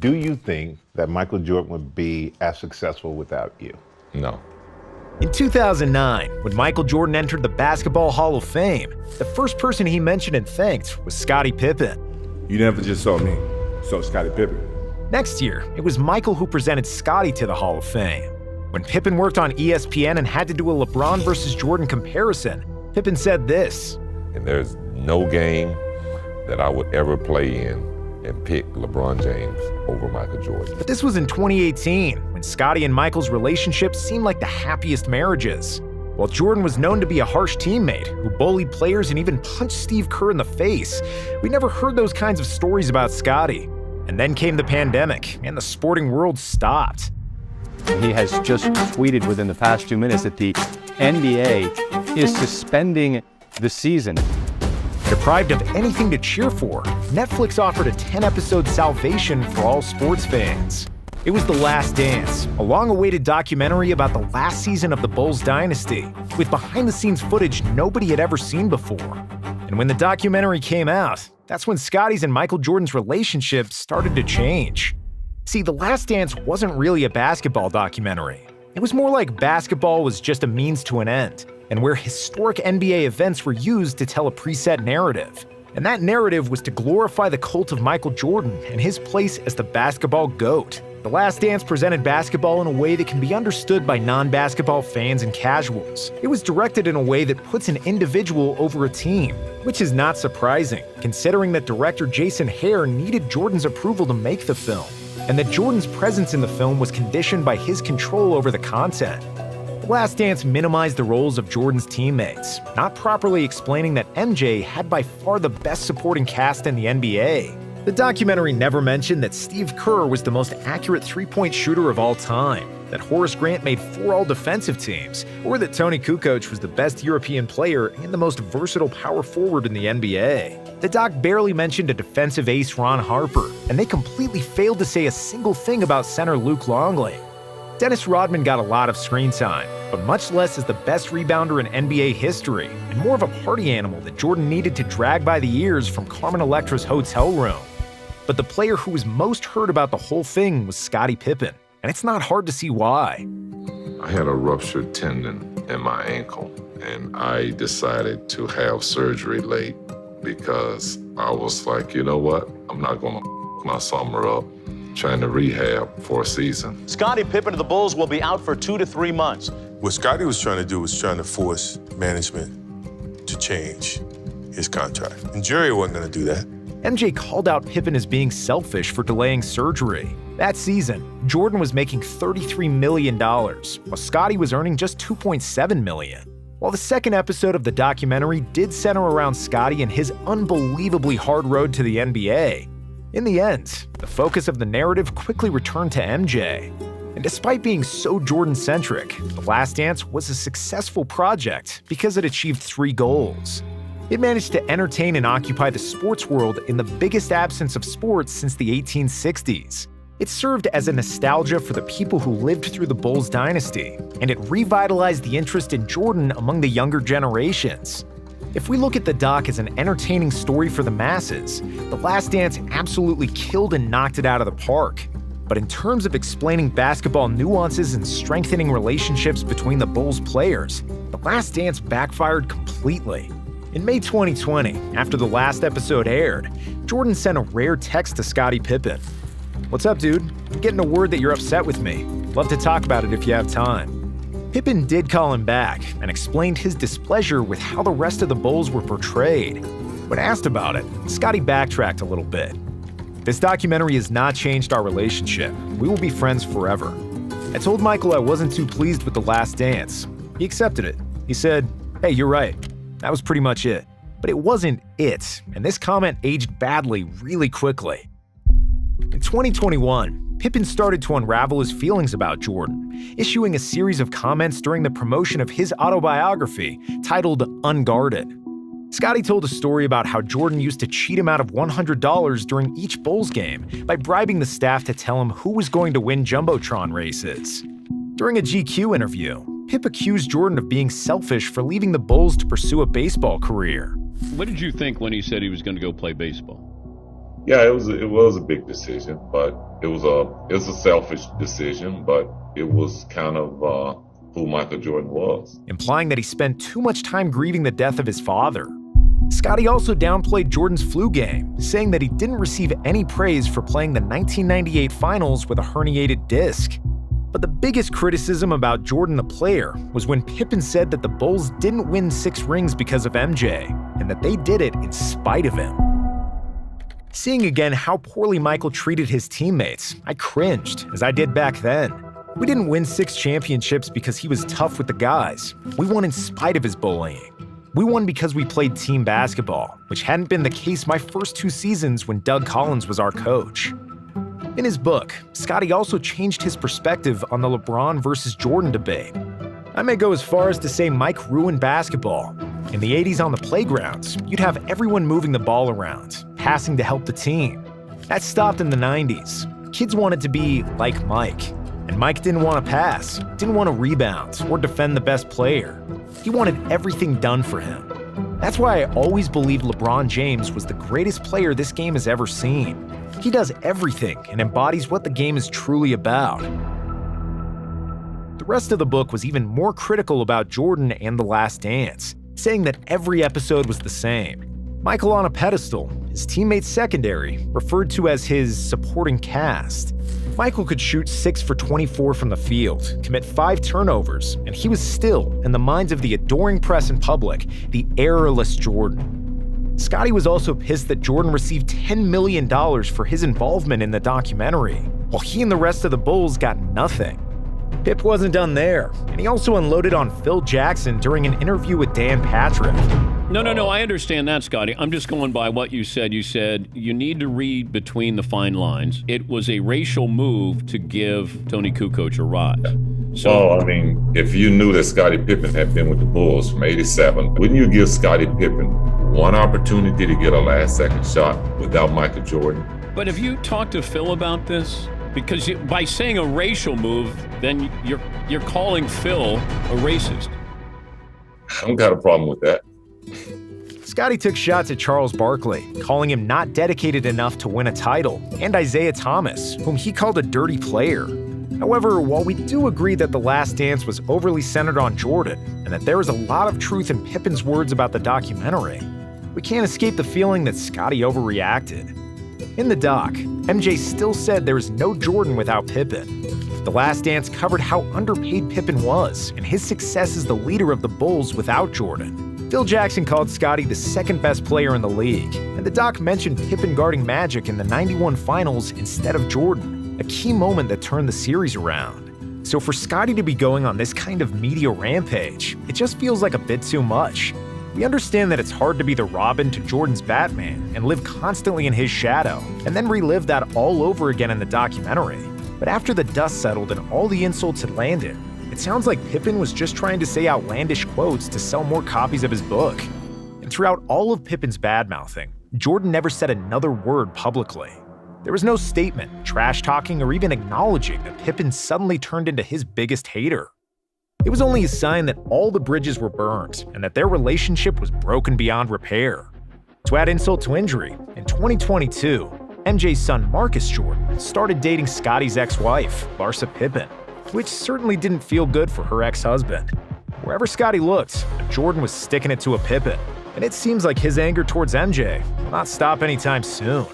Do you think that Michael Jordan would be as successful without you? No. In 2009, when Michael Jordan entered the Basketball Hall of Fame, the first person he mentioned and thanked was Scottie Pippen. You never just saw me, saw Scottie Pippen. Next year, it was Michael who presented Scottie to the Hall of Fame. When Pippen worked on ESPN and had to do a LeBron versus Jordan comparison, Pippen said this. And there's no game that I would ever play in and pick LeBron James over Michael Jordan. But this was in 2018, when Scottie and Michael's relationship seemed like the happiest marriages. While Jordan was known to be a harsh teammate who bullied players and even punched Steve Kerr in the face, we never heard those kinds of stories about Scottie. And then came the pandemic, and the sporting world stopped. He has just tweeted within the past 2 minutes that the NBA is suspending the season. Deprived of anything to cheer for, Netflix offered a 10-episode salvation for all sports fans. It was The Last Dance, a long-awaited documentary about the last season of the Bulls dynasty, with behind-the-scenes footage nobody had ever seen before. And when the documentary came out, that's when Scottie's and Michael Jordan's relationship started to change. See, The Last Dance wasn't really a basketball documentary. It was more like basketball was just a means to an end, and where historic NBA events were used to tell a preset narrative. And that narrative was to glorify the cult of Michael Jordan and his place as the basketball GOAT. The Last Dance presented basketball in a way that can be understood by non-basketball fans and casuals. It was directed in a way that puts an individual over a team, which is not surprising, considering that director Jason Hare needed Jordan's approval to make the film, and that Jordan's presence in the film was conditioned by his control over the content. The Last Dance minimized the roles of Jordan's teammates, not properly explaining that MJ had by far the best supporting cast in the NBA. The documentary never mentioned that Steve Kerr was the most accurate three-point shooter of all time, that Horace Grant made 4 all-defensive teams, or that Tony Kukoc was the best European player and the most versatile power forward in the NBA. The doc barely mentioned a defensive ace Ron Harper, and they completely failed to say a single thing about center Luke Longley. Dennis Rodman got a lot of screen time, but much less as the best rebounder in NBA history, and more of a party animal that Jordan needed to drag by the ears from Carmen Electra's hotel room. But the player who was most heard about the whole thing was Scottie Pippen, and it's not hard to see why. I had a ruptured tendon in my ankle, and I decided to have surgery late because I was like, you know what? I'm not gonna my summer up trying to rehab for a season. Scottie Pippen of the Bulls will be out for 2 to 3 months. What Scottie was trying to do was trying to force management to change his contract. And Jerry wasn't gonna do that. MJ called out Pippen as being selfish for delaying surgery. That season, Jordan was making $33 million, while Scottie was earning just $2.7 million. While the second episode of the documentary did center around Scottie and his unbelievably hard road to the NBA, in the end, the focus of the narrative quickly returned to MJ. And despite being so Jordan-centric, The Last Dance was a successful project because it achieved 3 goals. It managed to entertain and occupy the sports world in the biggest absence of sports since the 1860s. It served as a nostalgia for the people who lived through the Bulls dynasty, and it revitalized the interest in Jordan among the younger generations. If we look at the doc as an entertaining story for the masses, The Last Dance absolutely killed and knocked it out of the park. But in terms of explaining basketball nuances and strengthening relationships between the Bulls players, The Last Dance backfired completely. In May 2020, after the last episode aired, Jordan sent a rare text to Scottie Pippen. "What's up, dude? I'm getting a word that you're upset with me. Love to talk about it if you have time." Pippen did call him back and explained his displeasure with how the rest of the Bulls were portrayed. When asked about it, Scottie backtracked a little bit. "This documentary has not changed our relationship. We will be friends forever. I told Michael I wasn't too pleased with The Last Dance. He accepted it. He said, 'Hey, you're right.' That was pretty much it." But it wasn't it, and this comment aged badly really quickly. In 2021, Pippen started to unravel his feelings about Jordan, issuing a series of comments during the promotion of his autobiography titled Unguarded. Scottie told a story about how Jordan used to cheat him out of $100 during each Bulls game by bribing the staff to tell him who was going to win Jumbotron races. During a GQ interview, Pip accused Jordan of being selfish for leaving the Bulls to pursue a baseball career. What did you think when he said he was going to go play baseball? Yeah, it was a big decision, but it was a selfish decision, but it was kind of who Michael Jordan was. Implying that he spent too much time grieving the death of his father. Scottie also downplayed Jordan's flu game, saying that he didn't receive any praise for playing the 1998 finals with a herniated disc. But the biggest criticism about Jordan the player was when Pippen said that the Bulls didn't win 6 rings because of MJ, and that they did it in spite of him. Seeing again how poorly Michael treated his teammates, I cringed, as I did back then. We didn't win 6 championships because he was tough with the guys. We won in spite of his bullying. We won because we played team basketball, which hadn't been the case my first 2 seasons when Doug Collins was our coach. In his book, Scottie also changed his perspective on the LeBron versus Jordan debate. I may go as far as to say Mike ruined basketball. In the 80s on the playgrounds, you'd have everyone moving the ball around, passing to help the team. That stopped in the 90s. Kids wanted to be like Mike. And Mike didn't want to pass, didn't want to rebound, or defend the best player. He wanted everything done for him. That's why I always believed LeBron James was the greatest player this game has ever seen. He does everything and embodies what the game is truly about. The rest of the book was even more critical about Jordan and The Last Dance, saying that every episode was the same. Michael on a pedestal, his teammates secondary, referred to as his supporting cast. Michael could shoot 6 for 24 from the field, commit 5 turnovers, and he was still, in the minds of the adoring press and public, the errorless Jordan. Scottie was also pissed that Jordan received $10 million for his involvement in the documentary, while he and the rest of the Bulls got nothing. Pip wasn't done there, and he also unloaded on Phil Jackson during an interview with Dan Patrick. No, I understand that, Scottie. I'm just going by what you said. You said you need to read between the fine lines. It was a racial move to give Tony Kukoc a rise. So, Well, I mean, if you knew that Scottie Pippen had been with the Bulls from '87, wouldn't you give Scottie Pippen one opportunity to get a last-second shot without Michael Jordan? but have you talked to Phil about this? Because by saying a racial move, then you're calling Phil a racist. I don't got a problem with that. Scottie took shots at Charles Barkley, calling him not dedicated enough to win a title, and Isaiah Thomas, whom he called a dirty player. However, while we do agree that The Last Dance was overly centered on Jordan, and that there is a lot of truth in Pippen's words about the documentary, we can't escape the feeling that Scottie overreacted. In the doc, MJ still said there is no Jordan without Pippen. The Last Dance covered how underpaid Pippen was, and his success as the leader of the Bulls without Jordan. Phil Jackson called Scottie the second best player in the league, and the doc mentioned Pippen guarding Magic in the '91 finals instead of Jordan, a key moment that turned the series around. So for Scottie to be going on this kind of media rampage, it just feels like a bit too much. We understand that it's hard to be the Robin to Jordan's Batman and live constantly in his shadow, and then relive that all over again in the documentary. But after the dust settled and all the insults had landed, it sounds like Pippen was just trying to say outlandish quotes to sell more copies of his book. And throughout all of Pippen's badmouthing, Jordan never said another word publicly. There was no statement, trash-talking, or even acknowledging that Pippen suddenly turned into his biggest hater. It was only a sign that all the bridges were burned and that their relationship was broken beyond repair. To add insult to injury, in 2022, MJ's son Marcus Jordan started dating Scottie's ex-wife, Larsa Pippen, which certainly didn't feel good for her ex-husband. Wherever Scottie looked, Jordan was sticking it to a Pippen, and it seems like his anger towards MJ will not stop anytime soon.